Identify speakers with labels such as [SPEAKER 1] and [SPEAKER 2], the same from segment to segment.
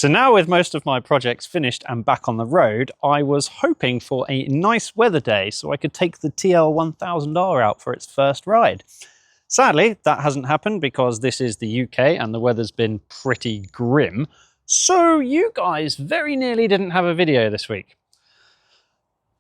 [SPEAKER 1] So now with most of my projects finished and back on the road, I was hoping for a nice weather day so I could take the TL1000R out for its first ride. Sadly, that hasn't happened because this is the UK and the weather's been pretty grim. So you guys very nearly didn't have a video this week.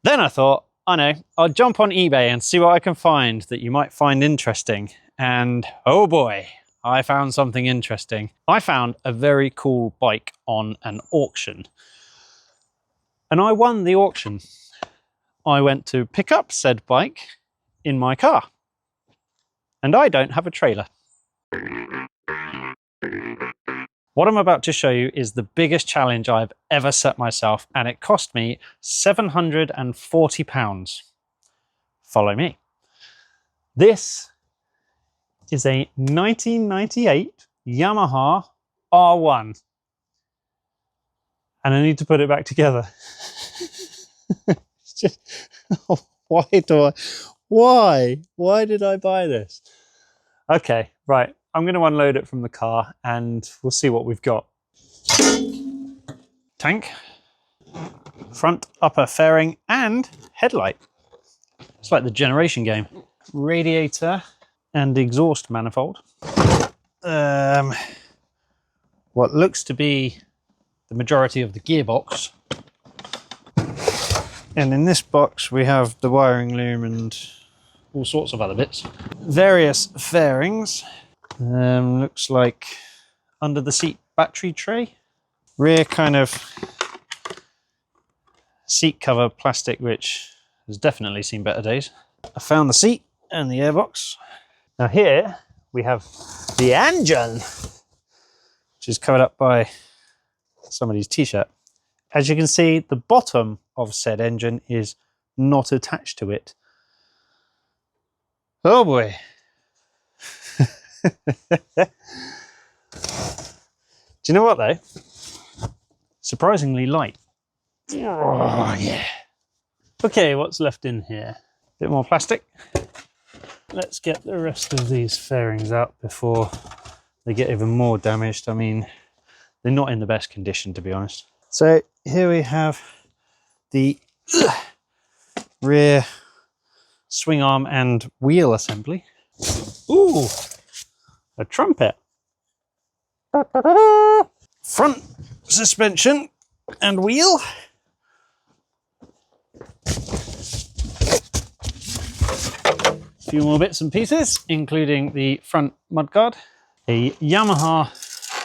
[SPEAKER 1] Then I thought, I know, I'll jump on eBay and see what I can find that you might find interesting. And oh boy, I found something interesting. I found a very cool bike on an auction. And I won the auction. I went to pick up said bike in my car. And I don't have a trailer. What I'm about to show you is the biggest challenge I've ever set myself, and it cost me £740. Follow me. This is a 1998 Yamaha R1. And I need to put it back together. It's just, why did I buy this? Okay, right. I'm going to unload it from the car and we'll see what we've got. Tank, front upper fairing and headlight. It's like the generation game. Radiator and exhaust manifold. What looks to be the majority of the gearbox. And in this box we have the wiring loom and all sorts of other bits. Various fairings. Looks like under the seat battery tray. Rear kind of seat cover plastic, which has definitely seen better days. I found the seat and the airbox. Now here we have the engine, which is covered up by somebody's t-shirt. As you can see, the bottom of said engine is not attached to it. Oh boy. Do you know what though? Surprisingly light. Oh yeah. Okay, what's left in here? Bit more plastic. Let's get the rest of these fairings out before they get even more damaged. I mean, they're not in the best condition, to be honest. So here we have the rear swing arm and wheel assembly. Ooh, a trumpet. Front suspension and wheel. A few more bits and pieces, including the front mudguard, a Yamaha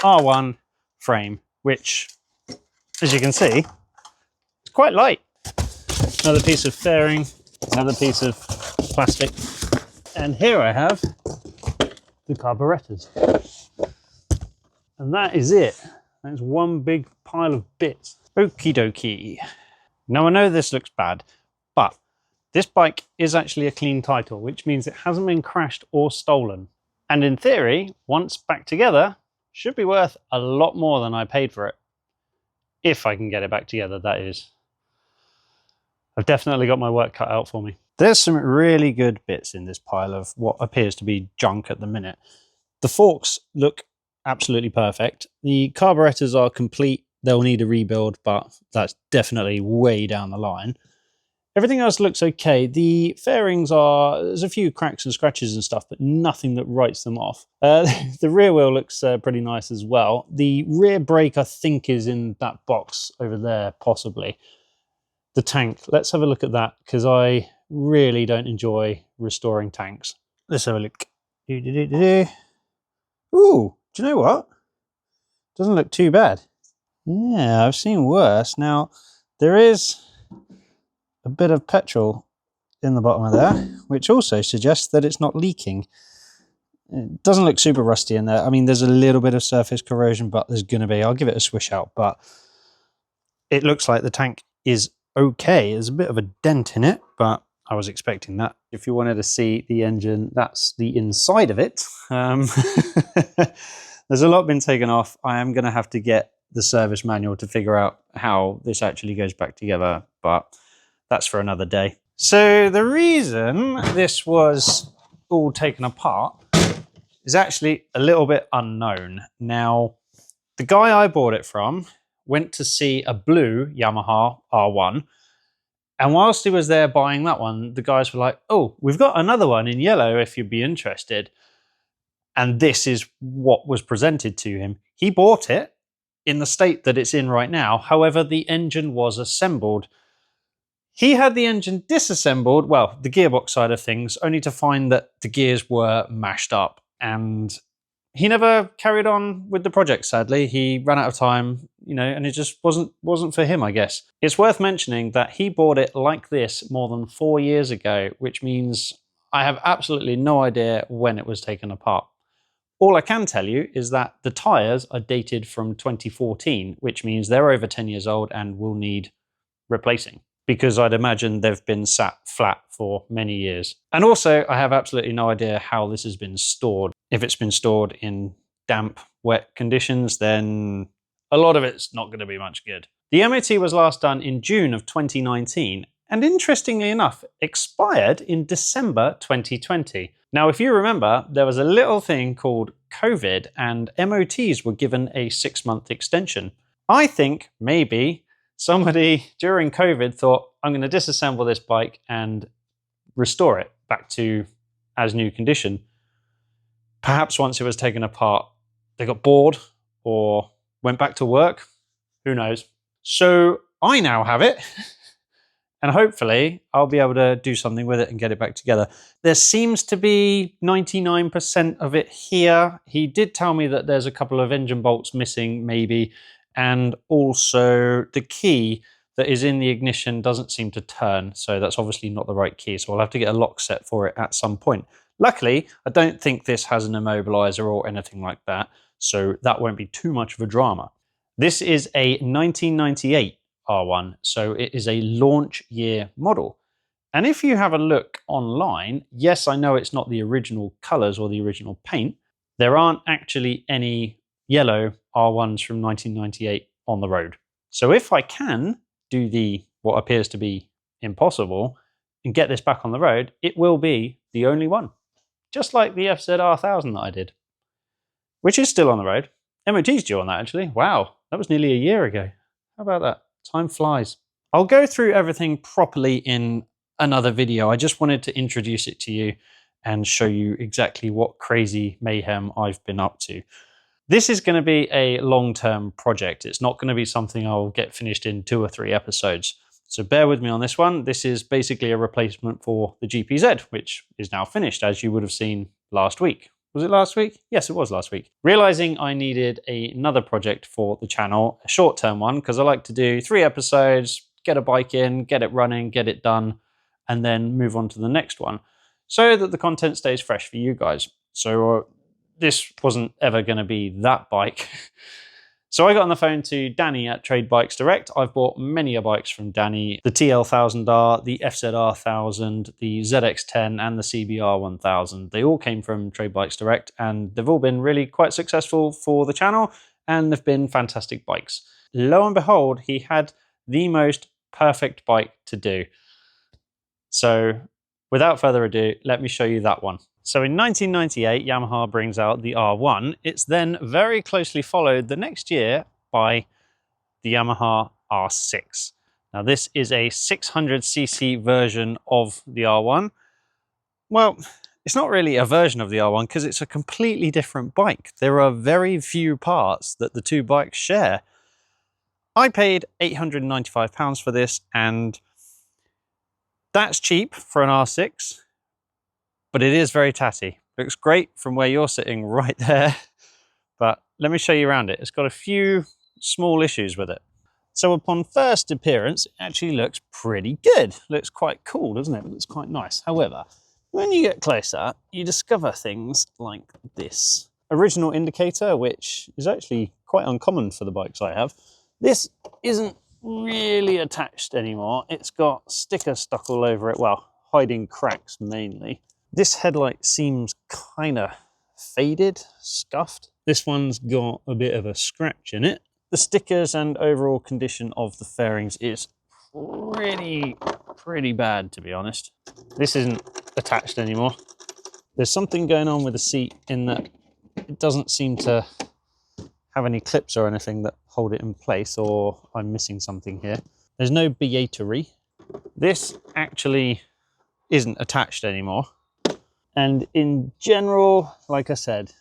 [SPEAKER 1] R1 frame, which, as you can see, is quite light. Another piece of fairing, another piece of plastic, and here I have the carburetors. And that is it. That's one big pile of bits. Okie dokie. Now I know this looks bad, but this bike is actually a clean title, which means it hasn't been crashed or stolen. And in theory, once back together, should be worth a lot more than I paid for it. If I can get it back together, that is. I've definitely got my work cut out for me. There's some really good bits in this pile of what appears to be junk at the minute. The forks look absolutely perfect. The carburetors are complete. They'll need a rebuild, but that's definitely way down the line. Everything else looks okay. The fairings there's a few cracks and scratches and stuff, but nothing that writes them off. The rear wheel looks pretty nice as well. The rear brake, I think, is in that box over there, possibly. The tank, let's have a look at that, because I really don't enjoy restoring tanks. Let's have a look. Ooh, do you know what? Doesn't look too bad. Yeah, I've seen worse. Now, there is a bit of petrol in the bottom of there, which also suggests that it's not leaking. It doesn't look super rusty in there. I mean, there's a little bit of surface corrosion, but there's going to be. I'll give it a swish out, but it looks like the tank is okay. There's a bit of a dent in it, but I was expecting that. If you wanted to see the engine, that's the inside of it. There's a lot been taken off. I am going to have to get the service manual to figure out how this actually goes back together, but that's for another day. So the reason this was all taken apart is actually a little bit unknown. Now, the guy I bought it from went to see a blue Yamaha R1. And whilst he was there buying that one, the guys were like, oh, we've got another one in yellow if you'd be interested. And this is what was presented to him. He bought it in the state that it's in right now. However, the engine was assembled. He had the engine disassembled, well, the gearbox side of things, only to find that the gears were mashed up. And he never carried on with the project, sadly. He ran out of time, and it just wasn't for him, I guess. It's worth mentioning that he bought it like this more than 4 years ago, which means I have absolutely no idea when it was taken apart. All I can tell you is that the tyres are dated from 2014, which means they're over 10 years old and will need replacing, because I'd imagine they've been sat flat for many years. And also, I have absolutely no idea how this has been stored. If it's been stored in damp, wet conditions, then a lot of it's not going to be much good. The MOT was last done in June of 2019, and interestingly enough, expired in December 2020. Now, if you remember, there was a little thing called COVID, and MOTs were given a 6-month extension. I think maybe somebody during COVID thought, I'm going to disassemble this bike and restore it back to as new condition. Perhaps once it was taken apart, they got bored or went back to work. Who knows? So I now have it. And hopefully I'll be able to do something with it and get it back together. There seems to be 99% of it here. He did tell me that there's a couple of engine bolts missing, maybe. And also the key that is in the ignition doesn't seem to turn. So that's obviously not the right key. So I'll have to get a lock set for it at some point. Luckily, I don't think this has an immobilizer or anything like that. So that won't be too much of a drama. This is a 1998 R1, so it is a launch year model. And if you have a look online, yes, I know it's not the original colors or the original paint. There aren't actually any yellow R1s from 1998 on the road. So if I can do what appears to be impossible and get this back on the road, it will be the only one. Just like the FZR1000 that I did, which is still on the road. MOT's due on that, actually. Wow, that was nearly a year ago. How about that? Time flies. I'll go through everything properly in another video. I just wanted to introduce it to you and show you exactly what crazy mayhem I've been up to. This is going to be a long-term project. It's not going to be something I'll get finished in 2 or 3 episodes. So bear with me on this one. This is basically a replacement for the GPZ, which is now finished, as you would have seen last week. Was it last week? Yes, it was last week. Realizing I needed another project for the channel, a short-term one, because I like to do 3 episodes, get a bike in, get it running, get it done, and then move on to the next one, so that the content stays fresh for you guys. So this wasn't ever going to be that bike. So I got on the phone to Danny at Trade Bikes Direct. I've bought many bikes from Danny, the TL1000R, the FZR1000, the ZX10 and the CBR1000. They all came from Trade Bikes Direct and they've all been really quite successful for the channel and they've been fantastic bikes. Lo and behold, he had the most perfect bike to do. So without further ado, let me show you that one. So in 1998, Yamaha brings out the R1. It's then very closely followed the next year by the Yamaha R6. Now this is a 600cc version of the R1. Well, it's not really a version of the R1 because it's a completely different bike. There are very few parts that the two bikes share. I paid £895 for this and that's cheap for an R6. But it is very tatty. Looks great from where you're sitting right there. But let me show you around it. It's got a few small issues with it. So upon first appearance, it actually looks pretty good. Looks quite cool, doesn't it? It looks quite nice. However, when you get closer, you discover things like this. Original indicator, which is actually quite uncommon for the bikes I have. This isn't really attached anymore. It's got stickers stuck all over it. Well, hiding cracks mainly. This headlight seems kind of faded, scuffed. This one's got a bit of a scratch in it. The stickers and overall condition of the fairings is pretty bad, to be honest. This isn't attached anymore. There's something going on with the seat in that it doesn't seem to have any clips or anything that hold it in place, or I'm missing something here. There's no beatery. This actually isn't attached anymore. And in general, like I said,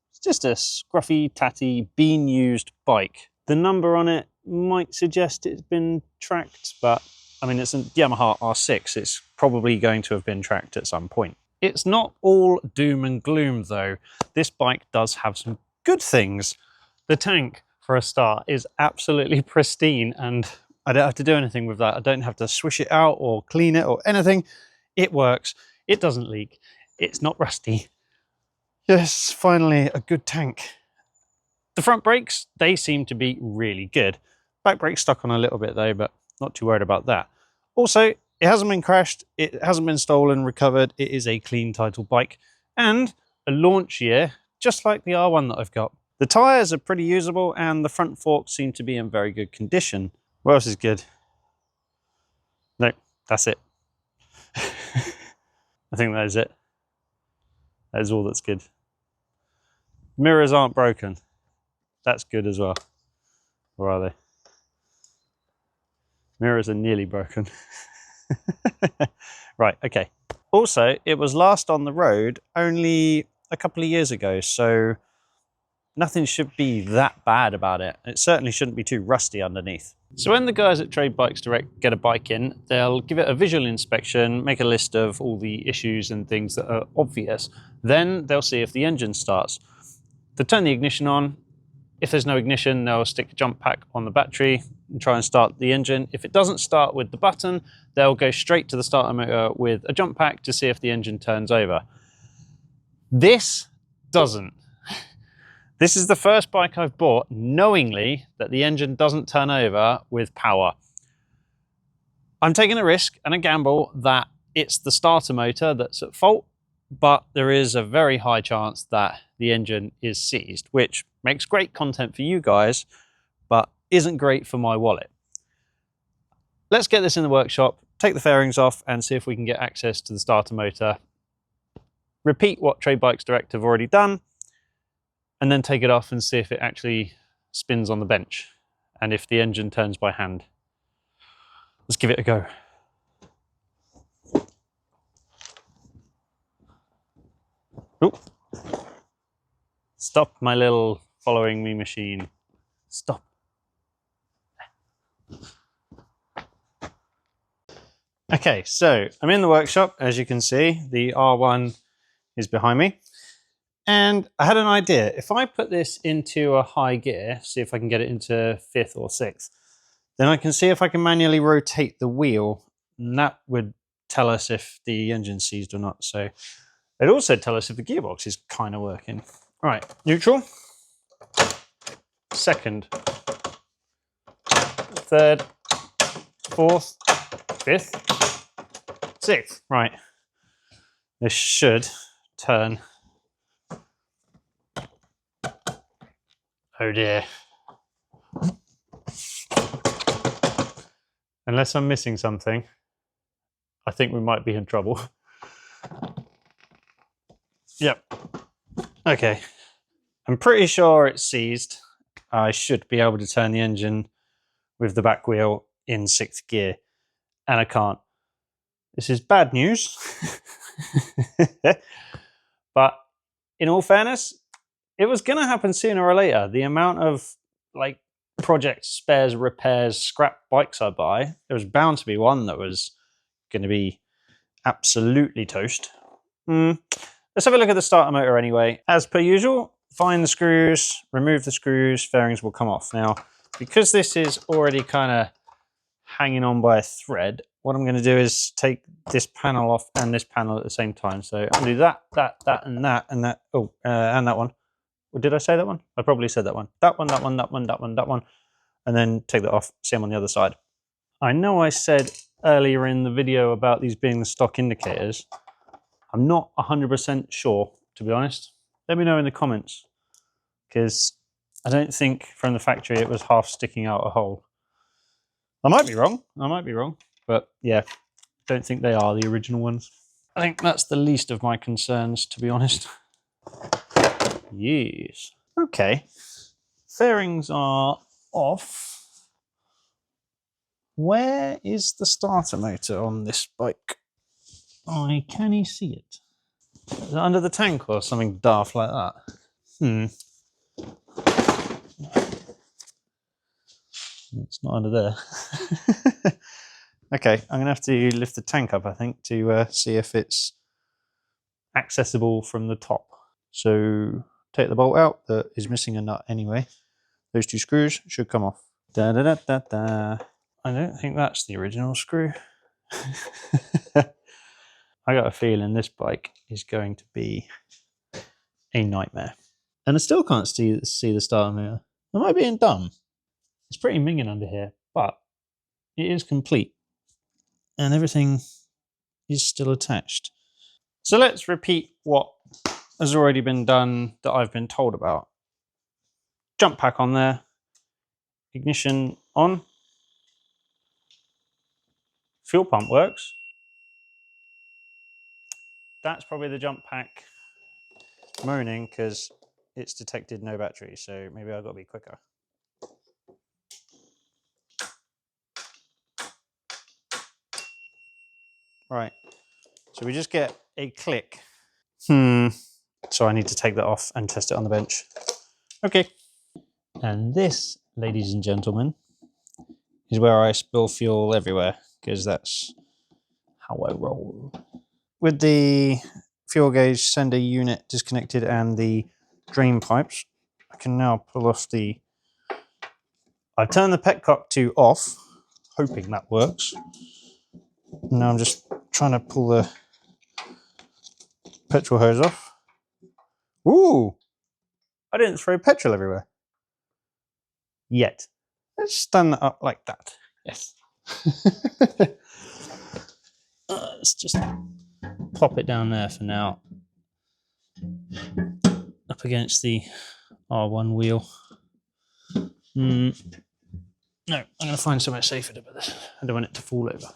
[SPEAKER 1] it's just a scruffy, tatty, been used bike. The number on it might suggest it's been tracked, but I mean, it's a Yamaha R6. It's probably going to have been tracked at some point. It's not all doom and gloom though. This bike does have some good things. The tank, for a start, is absolutely pristine, and I don't have to do anything with that. I don't have to swish it out or clean it or anything. It works. It doesn't leak. It's not rusty. Yes, finally a good tank. The front brakes, they seem to be really good. Back brake's stuck on a little bit though, but not too worried about that. Also, it hasn't been crashed, it hasn't been stolen, recovered. It is a clean title bike and a launch year, just like the R1 that I've got. The tyres are pretty usable and the front forks seem to be in very good condition. What else is good? No, that's it. I think that is it. That is all that's good. Mirrors aren't broken. That's good as well. Or are they? Mirrors are nearly broken. Right, okay. Also, it was last on the road only a couple of years ago, so nothing should be that bad about it. It certainly shouldn't be too rusty underneath. So when the guys at Trade Bikes Direct get a bike in, they'll give it a visual inspection, make a list of all the issues and things that are obvious. Then they'll see if the engine starts. They'll turn the ignition on. If there's no ignition, they'll stick a jump pack on the battery and try and start the engine. If it doesn't start with the button, they'll go straight to the starter motor with a jump pack to see if the engine turns over. This doesn't. This is the first bike I've bought knowingly that the engine doesn't turn over with power. I'm taking a risk and a gamble that it's the starter motor that's at fault, but there is a very high chance that the engine is seized, which makes great content for you guys, but isn't great for my wallet. Let's get this in the workshop, take the fairings off and see if we can get access to the starter motor. Repeat what Trade Bikes Direct have already done, and then take it off and see if it actually spins on the bench and if the engine turns by hand. Let's give it a go. Oop. Stop, my little following me machine. Stop. Okay, so I'm in the workshop. As you can see, the R1 is behind me. And I had an idea. If I put this into a high gear, see if I can get it into 5th or 6th, then I can see if I can manually rotate the wheel, and that would tell us if the engine's seized or not. So it'd also tell us if the gearbox is kind of working. All right, neutral, 2nd, 3rd, 4th, 5th, 6th. Right, this should turn. Oh dear. Unless I'm missing something, I think we might be in trouble. Yep. Okay. I'm pretty sure it's seized. I should be able to turn the engine with the back wheel in 6th gear, and I can't. This is bad news. But in all fairness, it was going to happen sooner or later. The amount of like projects, spares, repairs, scrap bikes I buy, there was bound to be one that was going to be absolutely toast. Let's have a look at the starter motor anyway. As per usual, find the screws, remove the screws, fairings will come off. Now, because this is already kind of hanging on by a thread, what I'm going to do is take this panel off and this panel at the same time. So I'm going to do that, and that, and that. Oh, and that one. Or did I say that one? I probably said that one. That one, that one, that one, that one, that one. And then take that off, see them on the other side. I know I said earlier in the video about these being the stock indicators. I'm not 100% sure, to be honest. Let me know in the comments, because I don't think from the factory it was half sticking out a hole. I might be wrong, but yeah, don't think they are the original ones. I think that's the least of my concerns, to be honest. Yes. Okay. Fairings are off. Where is the starter motor on this bike? Can you see it? Is it under the tank or something daft like that? It's not under there. Okay, I'm going to have to lift the tank up, I think, to see if it's accessible from the top. So take the bolt out that is missing a nut anyway. Those two screws should come off. Da da da da da. I don't think that's the original screw. I got a feeling this bike is going to be a nightmare. And I still can't see the starter motor. Am I being dumb? It's pretty minging under here, but it is complete. And everything is still attached. So let's repeat what has already been done that I've been told about. Jump pack on there. Ignition on. Fuel pump works. That's probably the jump pack moaning because it's detected no battery, so maybe I've got to be quicker. Right, so we just get a click. So I need to take that off and test it on the bench. Okay. And this, ladies and gentlemen, is where I spill fuel everywhere, because that's how I roll. With the fuel gauge sender unit disconnected and the drain pipes, I can now pull off the... I've turned the petcock to off, hoping that works. Now I'm just trying to pull the petrol hose off. Ooh! I didn't throw petrol everywhere. Yet. Let's stand that up like that. Yes. Let's just pop it down there for now. Up against the R1 wheel. No, I'm going to find somewhere safer to put this. I don't want it to fall over.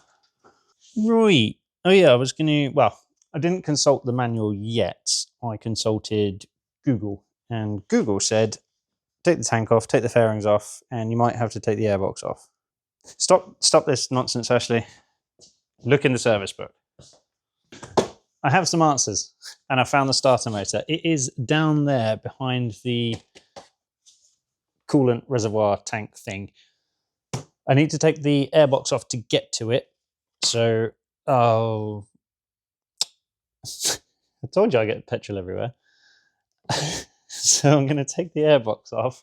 [SPEAKER 1] Right. Oh yeah, I was going to... Well, I didn't consult the manual yet. I consulted Google. And Google said, take the tank off, take the fairings off, and you might have to take the airbox off. Stop this nonsense, Ashley. Look in the service book. I have some answers, and I found the starter motor. It is down there behind the coolant reservoir tank thing. I need to take the airbox off to get to it. So, I told you I get petrol everywhere. So I'm going to take the airbox off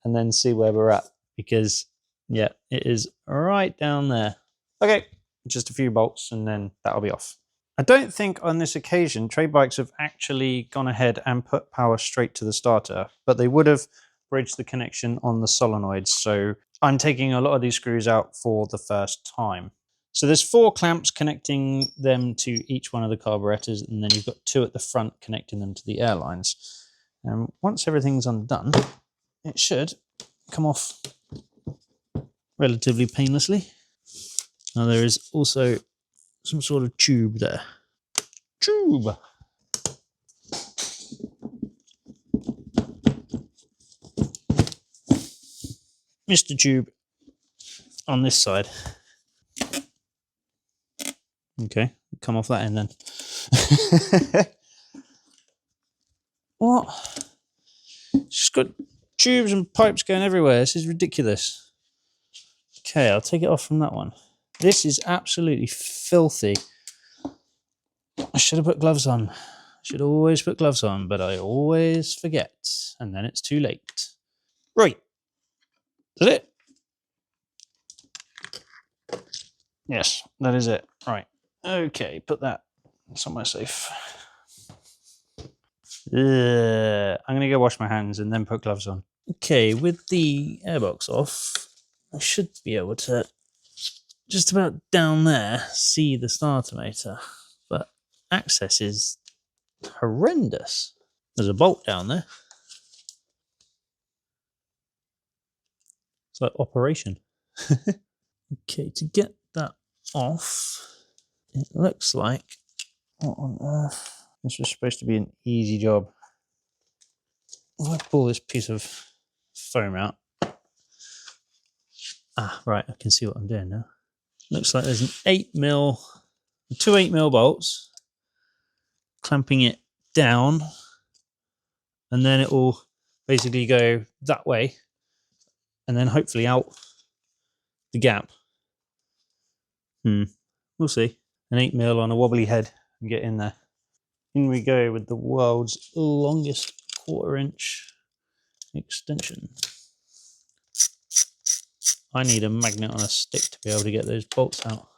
[SPEAKER 1] and then see where we're at, because yeah, it is right down there. Okay, just a few bolts and then that'll be off. I don't think on this occasion trade bikes have actually gone ahead and put power straight to the starter, but they would have bridged the connection on the solenoids. So I'm taking a lot of these screws out for the first time. So there's 4 clamps connecting them to each one of the carburetors, and then you've got 2 at the front connecting them to the air lines. And once everything's undone, it should come off relatively painlessly. Now there is also some sort of tube there. Tube! Mr. Tube on this side. Okay, come off that end then. What? It's got tubes and pipes going everywhere. This is ridiculous. Okay, I'll take it off from that one. This is absolutely filthy. I should have put gloves on. I should always put gloves on, but I always forget, and then it's too late. Right. Is that it? Yes, that is it. Right. Okay, put that somewhere safe. I'm going to go wash my hands and then put gloves on. Okay, with the airbox off, I should be able to, just about down there, see the starter motor. But access is horrendous. There's a bolt down there. It's like operation. Okay, to get that off, it looks like... What on earth? This was supposed to be an easy job. If I pull this piece of foam out. Ah, right, I can see what I'm doing now. Looks like there's an 8mm, two 8mm bolts clamping it down, and then it will basically go that way and then hopefully out the gap. We'll see. An 8mm on a wobbly head and get in there. In we go with the world's longest 1/4" extension. I need a magnet on a stick to be able to get those bolts out.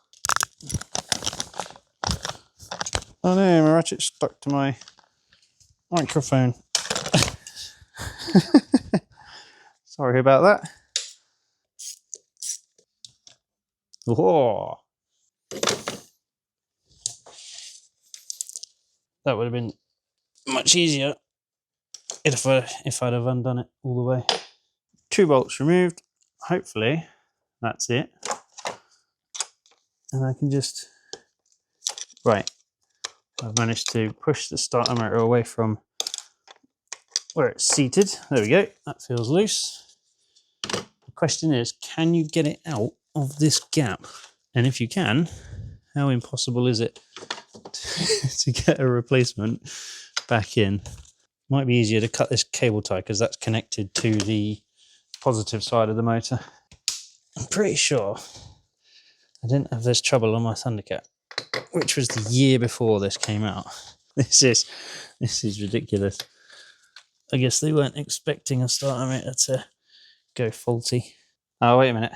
[SPEAKER 1] Oh no, my ratchet's stuck to my microphone. Sorry about that. Oh, that would have been much easier if I'd have undone it all the way. 2 bolts removed. Hopefully that's it. And I can just, right, I've managed to push the starter motor away from where it's seated. There we go, that feels loose. The question is, can you get it out of this gap? And if you can, how impossible is it to get a replacement back in? Might be easier to cut this cable tie because that's connected to the positive side of the motor. I'm pretty sure I didn't have this trouble on my Thundercat, which was the year before this came out. This is ridiculous. I guess they weren't expecting a starter motor to go faulty. Oh, wait a minute.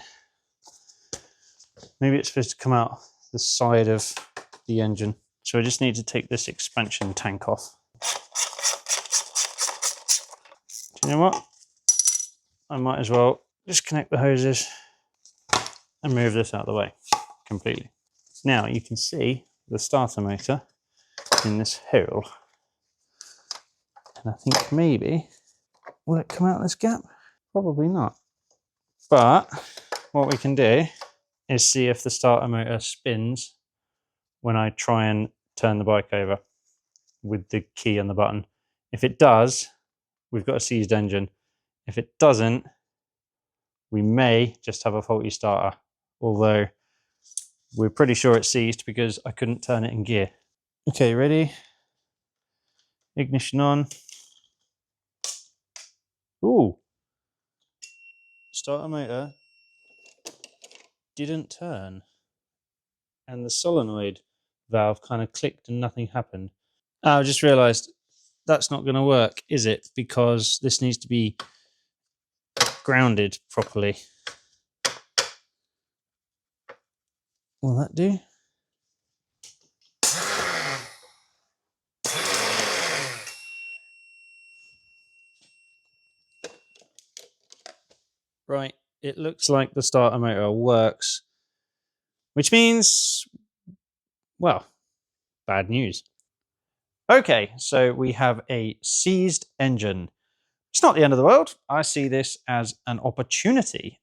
[SPEAKER 1] Maybe it's supposed to come out the side of the engine. So I just need to take this expansion tank off. Do you know what? I might as well disconnect the hoses and move this out of the way completely. Now you can see the starter motor in this hole. And I think maybe, will it come out this gap? Probably not. But what we can do is see if the starter motor spins when I try and turn the bike over with the key and the button. If it does, we've got a seized engine. If it doesn't, we may just have a faulty starter, although we're pretty sure it's seized because I couldn't turn it in gear. Okay, ready? Ignition on. Ooh. Starter motor didn't turn. And the solenoid valve kind of clicked and nothing happened. I just realized that's not going to work, is it? Because this needs to be grounded properly. Will that do? Right, it looks like the starter motor works, which means, well, bad news. Okay, so we have a seized engine. It's not the end of the world. I see this as an opportunity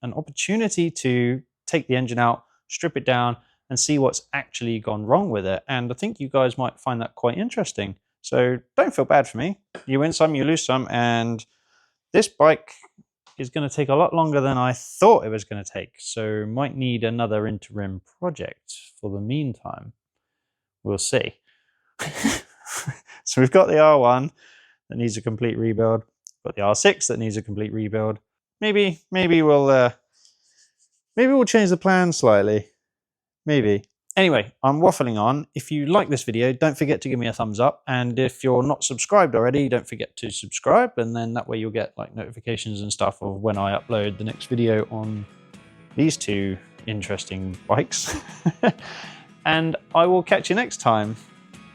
[SPEAKER 1] to take the engine out, strip it down, and see what's actually gone wrong with it. And I think you guys might find that quite interesting. So don't feel bad for me. You win some, you lose some, and this bike is going to take a lot longer than I thought it was going to take. So might need another interim project for the meantime. We'll see. So we've got the R1 that needs a complete rebuild. Got the R6 that needs a complete rebuild. Maybe we'll change the plan slightly. Maybe. Anyway, I'm waffling on. If you like this video, don't forget to give me a thumbs up. And if you're not subscribed already, don't forget to subscribe. And then that way you'll get like notifications and stuff of when I upload the next video on these two interesting bikes. And I will catch you next time.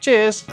[SPEAKER 1] Cheers.